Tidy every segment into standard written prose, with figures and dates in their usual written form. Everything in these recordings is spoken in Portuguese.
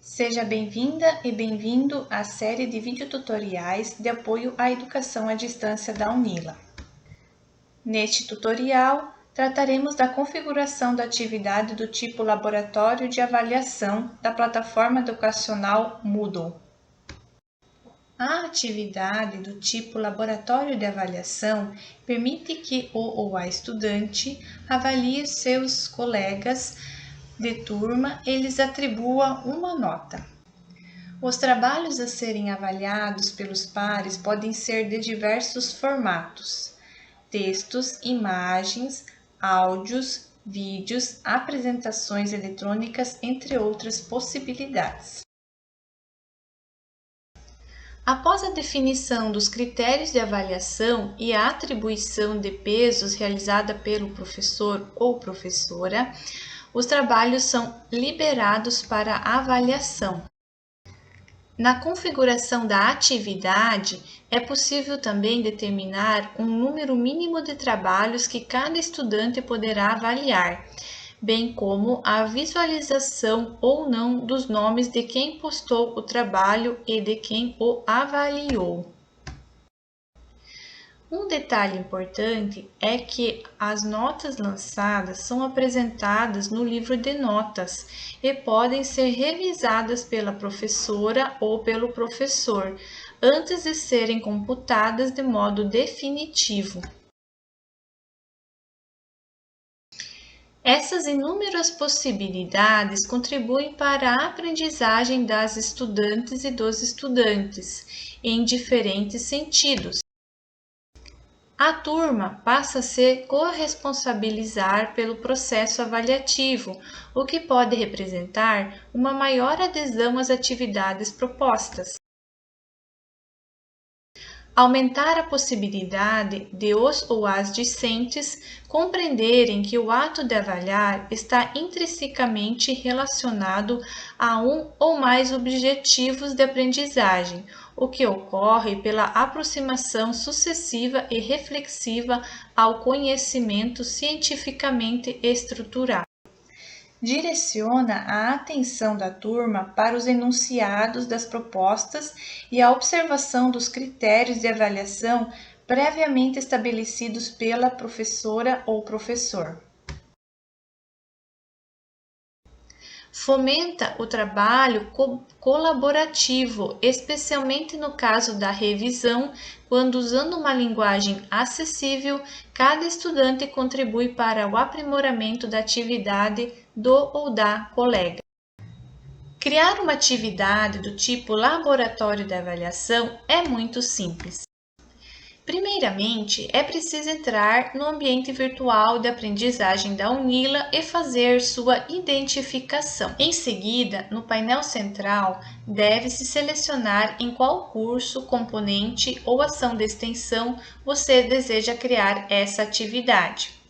Seja bem-vinda e bem-vindo à série de videotutoriais de apoio à educação à distância da UNILA. Neste tutorial, trataremos da configuração da atividade do tipo Laboratório de Avaliação da plataforma educacional Moodle. A atividade do tipo Laboratório de Avaliação permite que o ou a estudante avalie seus colegas de turma e lhes atribua uma nota. Os trabalhos a serem avaliados pelos pares podem ser de diversos formatos: textos, imagens, áudios, vídeos, apresentações eletrônicas, entre outras possibilidades. Após a definição dos critérios de avaliação e a atribuição de pesos realizada pelo professor ou professora, os trabalhos são liberados para avaliação. Na configuração da atividade, é possível também determinar um número mínimo de trabalhos que cada estudante poderá avaliar, bem como a visualização ou não dos nomes de quem postou o trabalho e de quem o avaliou. Um detalhe importante é que as notas lançadas são apresentadas no livro de notas e podem ser revisadas pela professora ou pelo professor antes de serem computadas de modo definitivo. Essas inúmeras possibilidades contribuem para a aprendizagem das estudantes e dos estudantes, em diferentes sentidos. A turma passa a se corresponsabilizar pelo processo avaliativo, o que pode representar uma maior adesão às atividades propostas. Aumentar a possibilidade de os ou as discentes compreenderem que o ato de avaliar está intrinsecamente relacionado a um ou mais objetivos de aprendizagem, o que ocorre pela aproximação sucessiva e reflexiva ao conhecimento cientificamente estruturado. Direciona a atenção da turma para os enunciados das propostas e a observação dos critérios de avaliação previamente estabelecidos pela professora ou professor. Fomenta o trabalho colaborativo, especialmente no caso da revisão, quando, usando uma linguagem acessível, cada estudante contribui para o aprimoramento da atividade do ou da colega. Criar uma atividade do tipo laboratório de avaliação é muito simples. Primeiramente, é preciso entrar no ambiente virtual de aprendizagem da UNILA e fazer sua identificação. Em seguida, no painel central, deve-se selecionar em qual curso, componente ou ação de extensão você deseja criar essa atividade.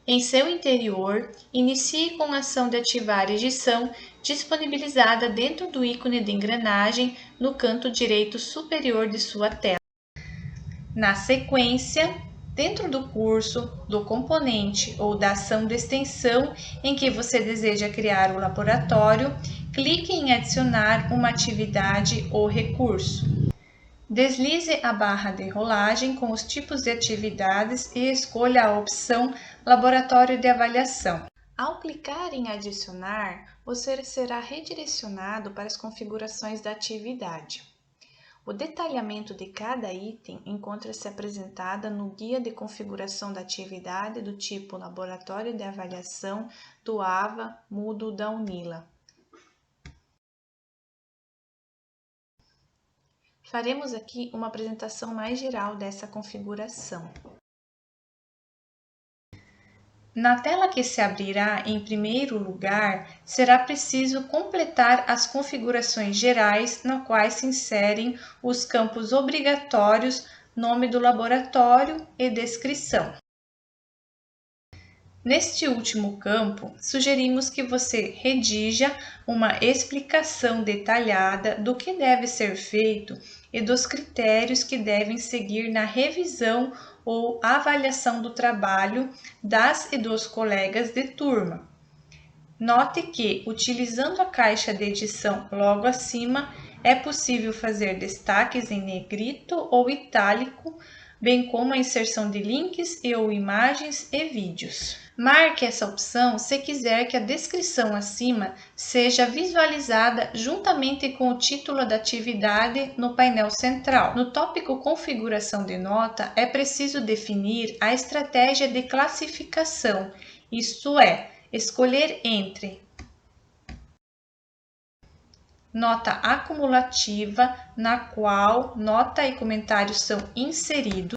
Em seu interior, inicie com a ação de ativar edição, disponibilizada dentro do ícone de engrenagem no canto direito superior de sua tela. Na sequência, dentro do curso, do componente ou da ação de extensão em que você deseja criar o laboratório, clique em adicionar uma atividade ou recurso. Deslize a barra de rolagem com os tipos de atividades e escolha a opção Laboratório de Avaliação. Ao clicar em adicionar, você será redirecionado para as configurações da atividade. O detalhamento de cada item encontra-se apresentada no Guia de Configuração da Atividade do tipo Laboratório de Avaliação do AVA Moodle da UNILA. Faremos aqui uma apresentação mais geral dessa configuração. Na tela que se abrirá em primeiro lugar, será preciso completar as configurações gerais, na quais se inserem os campos obrigatórios, nome do laboratório e descrição. Neste último campo, sugerimos que você redija uma explicação detalhada do que deve ser feito e dos critérios que devem seguir na revisão ou avaliação do trabalho das e dos colegas de turma. Note que, utilizando a caixa de edição logo acima, é possível fazer destaques em negrito ou itálico, bem como a inserção de links ou imagens e vídeos. Marque essa opção se quiser que a descrição acima seja visualizada juntamente com o título da atividade no painel central. No tópico Configuração de nota, é preciso definir a estratégia de classificação, isto é, escolher entre nota acumulativa, na qual nota e comentários são inseridos,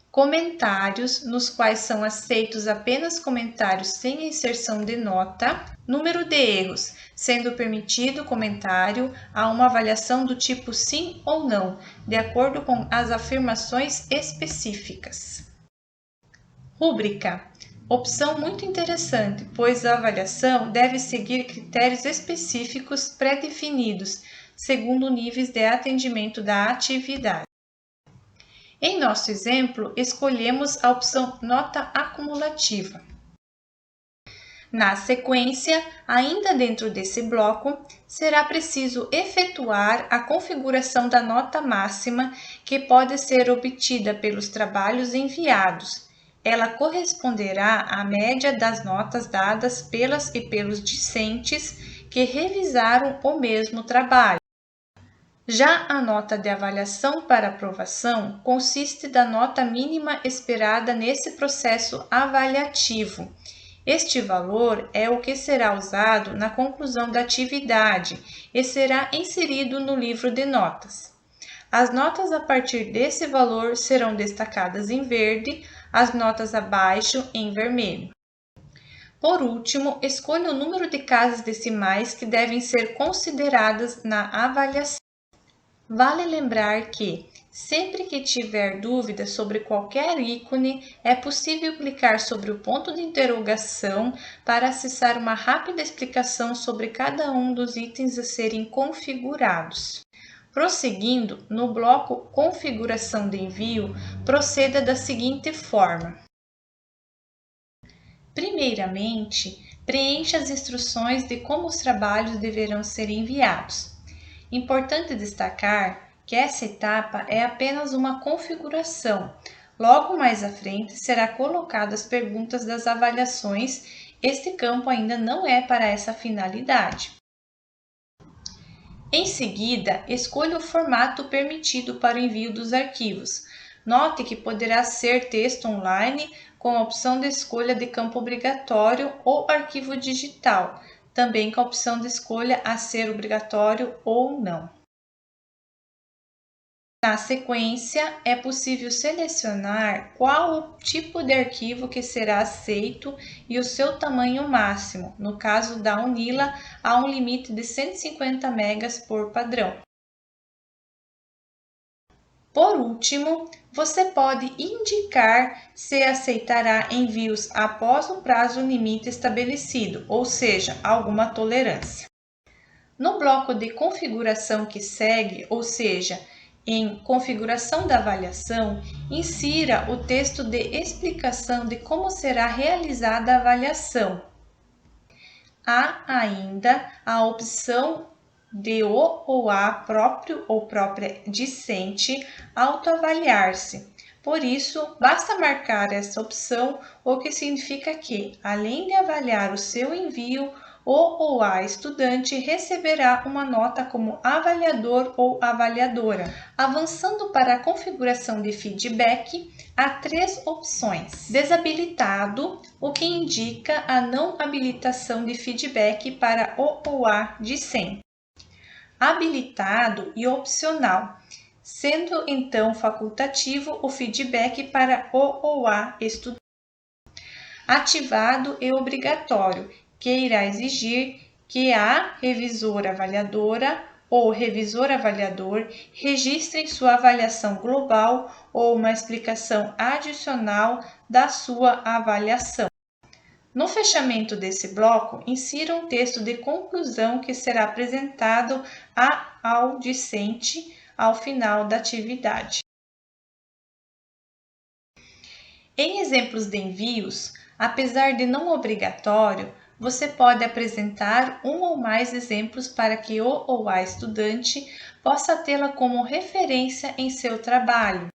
comentários, nos quais são aceitos apenas comentários sem inserção de nota, número de erros, sendo permitido comentário a uma avaliação do tipo sim ou não, de acordo com as afirmações específicas. Rúbrica. Opção muito interessante, pois a avaliação deve seguir critérios específicos pré-definidos, segundo níveis de atendimento da atividade. Em nosso exemplo, escolhemos a opção nota acumulativa. Na sequência, ainda dentro desse bloco, será preciso efetuar a configuração da nota máxima, que pode ser obtida pelos trabalhos enviados. Ela corresponderá à média das notas dadas pelas e pelos discentes que revisaram o mesmo trabalho. Já a nota de avaliação para aprovação consiste da nota mínima esperada nesse processo avaliativo. Este valor é o que será usado na conclusão da atividade e será inserido no livro de notas. As notas a partir desse valor serão destacadas em verde, as notas abaixo em vermelho. Por último, escolha o número de casas decimais que devem ser consideradas na avaliação. Vale lembrar que, sempre que tiver dúvida sobre qualquer ícone, é possível clicar sobre o ponto de interrogação para acessar uma rápida explicação sobre cada um dos itens a serem configurados. Prosseguindo, no bloco Configuração de envio, proceda da seguinte forma. Primeiramente, preencha as instruções de como os trabalhos deverão ser enviados. Importante destacar que essa etapa é apenas uma configuração. Logo mais à frente será colocado as perguntas das avaliações. Este campo ainda não é para essa finalidade. Em seguida, escolha o formato permitido para o envio dos arquivos. Note que poderá ser texto online com a opção de escolha de campo obrigatório ou arquivo digital, também com a opção de escolha a ser obrigatório ou não. Na sequência, é possível selecionar qual o tipo de arquivo que será aceito e o seu tamanho máximo. No caso da Unila, há um limite de 150 MB por padrão. Por último, você pode indicar se aceitará envios após o prazo limite estabelecido, ou seja, alguma tolerância. No bloco de configuração que segue, ou seja, em configuração da avaliação, insira o texto de explicação de como será realizada a avaliação. Há ainda a opção de o ou a próprio ou própria discente autoavaliar-se. Por isso, basta marcar essa opção, o que significa que, além de avaliar o seu envio, o ou a estudante receberá uma nota como avaliador ou avaliadora. Avançando para a configuração de feedback, há 3 opções. Desabilitado, o que indica a não habilitação de feedback para o ou a discente. Habilitado e opcional, sendo então facultativo o feedback para o ou a estudante. Ativado e obrigatório, que irá exigir que a revisora avaliadora ou revisor avaliador registrem sua avaliação global ou uma explicação adicional da sua avaliação. No fechamento desse bloco, insira um texto de conclusão que será apresentado ao discente ao final da atividade. Em exemplos de envios, apesar de não obrigatório, você pode apresentar um ou mais exemplos para que o ou a estudante possa tê-la como referência em seu trabalho.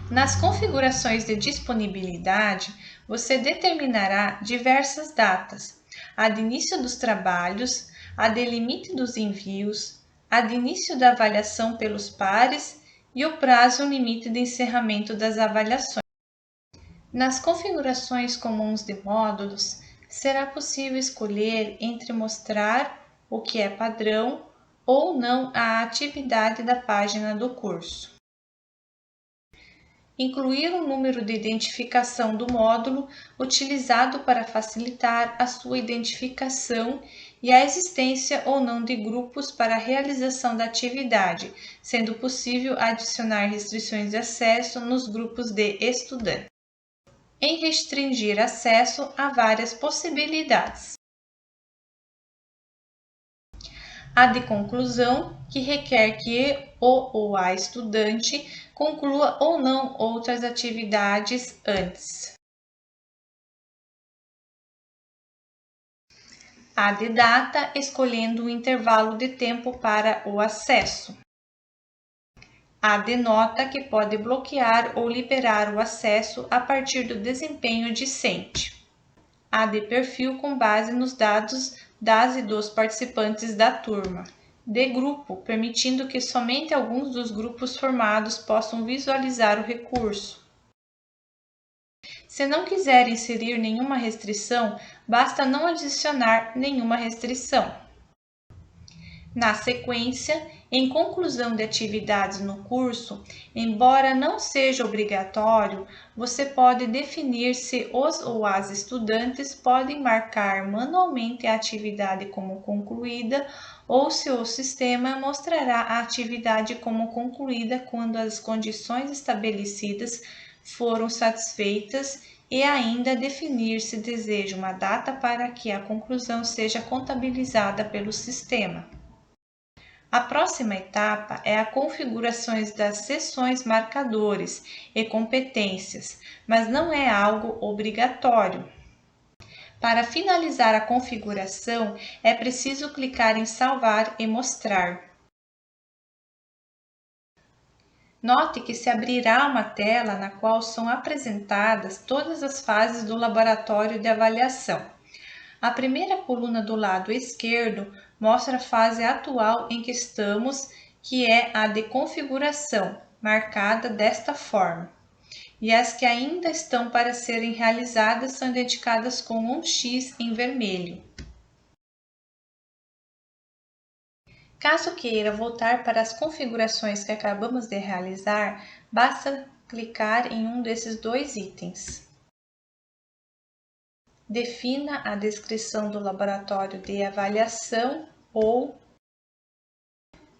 Nas configurações de disponibilidade, você determinará diversas datas: a de início dos trabalhos, a de limite dos envios, a de início da avaliação pelos pares e o prazo limite de encerramento das avaliações. Nas configurações comuns de módulos, será possível escolher entre mostrar o que é padrão ou não a atividade da página do curso. Incluir um número de identificação do módulo utilizado para facilitar a sua identificação e a existência ou não de grupos para a realização da atividade, sendo possível adicionar restrições de acesso nos grupos de estudantes. Em restringir acesso a várias possibilidades. A de conclusão, que requer que o ou a estudante conclua ou não outras atividades antes. A de data, escolhendo um intervalo de tempo para o acesso. A de nota, que pode bloquear ou liberar o acesso a partir do desempenho discente. A de perfil, com base nos dados das e dos participantes da turma. De grupo, permitindo que somente alguns dos grupos formados possam visualizar o recurso. Se não quiser inserir nenhuma restrição, basta não adicionar nenhuma restrição. Na sequência, em conclusão de atividades no curso, embora não seja obrigatório, você pode definir se os ou as estudantes podem marcar manualmente a atividade como concluída ou se o sistema mostrará a atividade como concluída quando as condições estabelecidas foram satisfeitas e ainda definir se deseja uma data para que a conclusão seja contabilizada pelo sistema. A próxima etapa é a configuração das seções marcadores e competências, mas não é algo obrigatório. Para finalizar a configuração, é preciso clicar em Salvar e Mostrar. Note que se abrirá uma tela na qual são apresentadas todas as fases do laboratório de avaliação. A primeira coluna do lado esquerdo mostra a fase atual em que estamos, que é a de configuração, marcada desta forma. E as que ainda estão para serem realizadas são indicadas com um X em vermelho. Caso queira voltar para as configurações que acabamos de realizar, basta clicar em um desses dois itens. Defina a descrição do laboratório de avaliação ou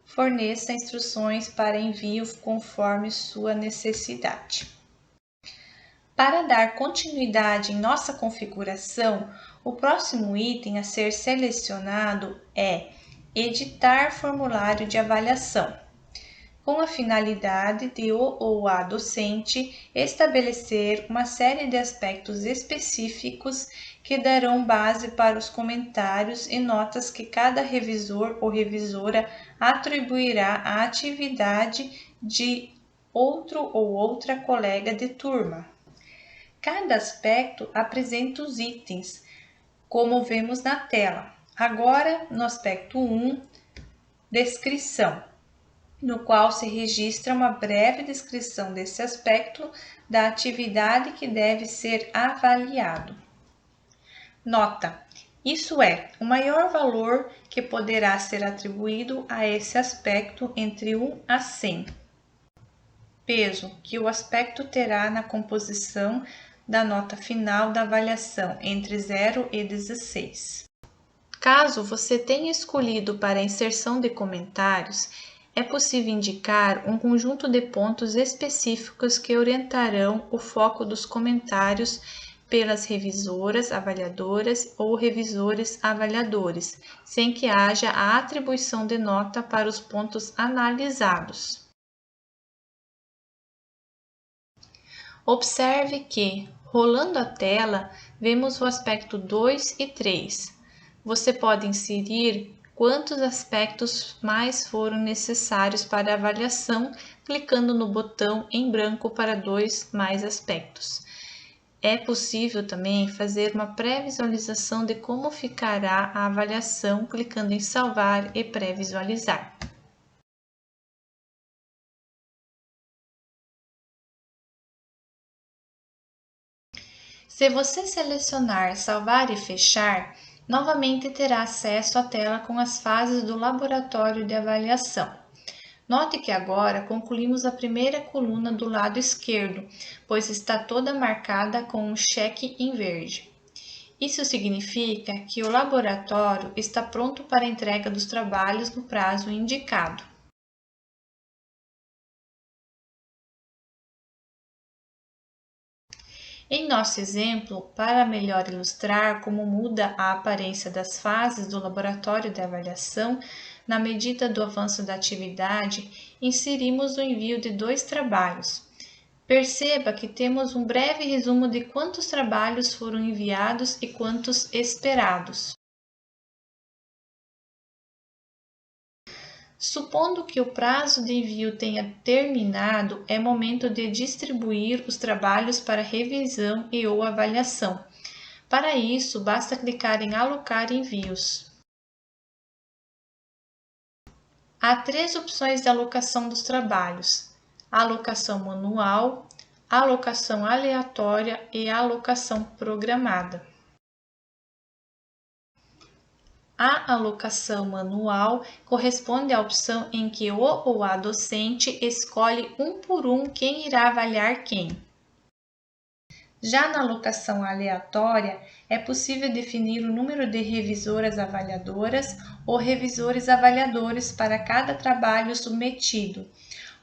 forneça instruções para envio conforme sua necessidade. Para dar continuidade em nossa configuração, o próximo item a ser selecionado é Editar formulário de avaliação, com a finalidade de o ou a docente estabelecer uma série de aspectos específicos que darão base para os comentários e notas que cada revisor ou revisora atribuirá à atividade de outro ou outra colega de turma. Cada aspecto apresenta os itens, como vemos na tela. Agora, no aspecto 1, descrição, no qual se registra uma breve descrição desse aspecto da atividade que deve ser avaliado. Nota: isso é, o maior valor que poderá ser atribuído a esse aspecto entre 1 a 100. Peso, que o aspecto terá na composição da nota final da avaliação, entre 0 e 16. Caso você tenha escolhido para a inserção de comentários, é possível indicar um conjunto de pontos específicos que orientarão o foco dos comentários pelas revisoras avaliadoras ou revisores avaliadores, sem que haja a atribuição de nota para os pontos analisados. Observe que Rolando a tela, vemos o aspecto 2 e 3. Você pode inserir quantos aspectos mais foram necessários para a avaliação, clicando no botão em branco para 2 mais aspectos. É possível também fazer uma pré-visualização de como ficará a avaliação, clicando em salvar e pré-visualizar. Se você selecionar Salvar e Fechar, novamente terá acesso à tela com as fases do laboratório de avaliação. Note que agora concluímos a primeira coluna do lado esquerdo, pois está toda marcada com um cheque em verde. Isso significa que o laboratório está pronto para a entrega dos trabalhos no prazo indicado. Em nosso exemplo, para melhor ilustrar como muda a aparência das fases do laboratório de avaliação, na medida do avanço da atividade, inserimos o envio de 2 trabalhos. Perceba que temos um breve resumo de quantos trabalhos foram enviados e quantos esperados. Supondo que o prazo de envio tenha terminado, é momento de distribuir os trabalhos para revisão e ou avaliação. Para isso, basta clicar em Alocar envios. Há 3 opções de alocação dos trabalhos: alocação manual, alocação aleatória e alocação programada. A alocação manual corresponde à opção em que o ou a docente escolhe um por um quem irá avaliar quem. Já na alocação aleatória, é possível definir o número de revisoras avaliadoras ou revisores avaliadores para cada trabalho submetido,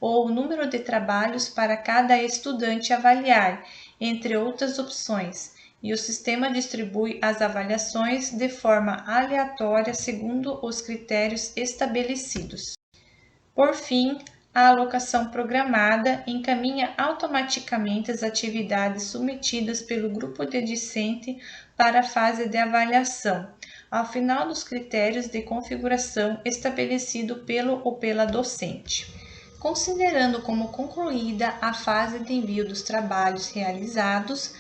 ou o número de trabalhos para cada estudante avaliar, entre outras opções, e o sistema distribui as avaliações de forma aleatória segundo os critérios estabelecidos. Por fim, a alocação programada encaminha automaticamente as atividades submetidas pelo grupo de discente para a fase de avaliação, ao final dos critérios de configuração estabelecido pelo ou pela docente. Considerando como concluída a fase de envio dos trabalhos realizados,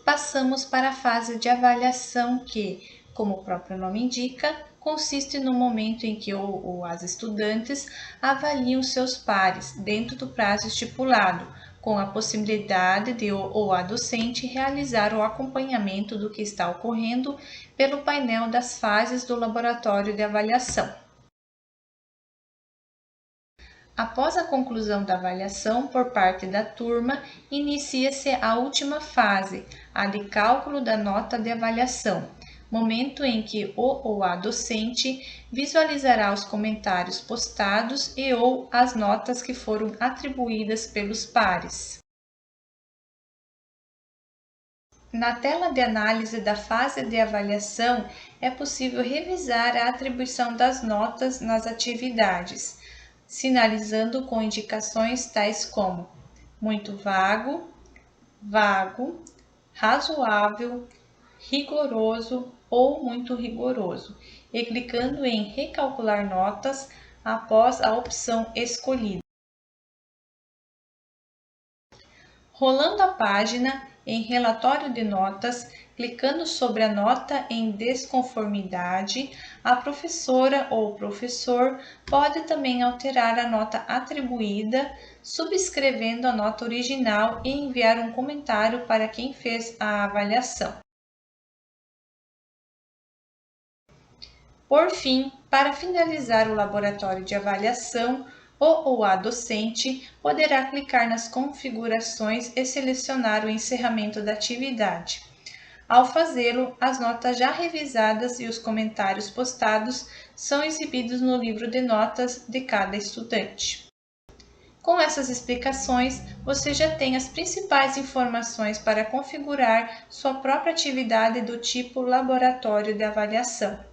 passamos para a fase de avaliação que, como o próprio nome indica, consiste no momento em que o ou as estudantes avaliam seus pares dentro do prazo estipulado, com a possibilidade de o ou a docente realizar o acompanhamento do que está ocorrendo pelo painel das fases do laboratório de avaliação. Após a conclusão da avaliação por parte da turma, inicia-se a última fase, a de cálculo da nota de avaliação, momento em que o ou a docente visualizará os comentários postados e ou as notas que foram atribuídas pelos pares. Na tela de análise da fase de avaliação, é possível revisar a atribuição das notas nas atividades, sinalizando com indicações tais como muito vago, vago, razoável, rigoroso ou muito rigoroso, e clicando em recalcular notas após a opção escolhida. Rolando a página em relatório de notas, clicando sobre a nota em desconformidade, a professora ou professor pode também alterar a nota atribuída, subscrevendo a nota original e enviar um comentário para quem fez a avaliação. Por fim, para finalizar o laboratório de avaliação, o ou a docente poderá clicar nas configurações e selecionar o encerramento da atividade. Ao fazê-lo, as notas já revisadas e os comentários postados são exibidos no livro de notas de cada estudante. Com essas explicações, você já tem as principais informações para configurar sua própria atividade do tipo laboratório de avaliação.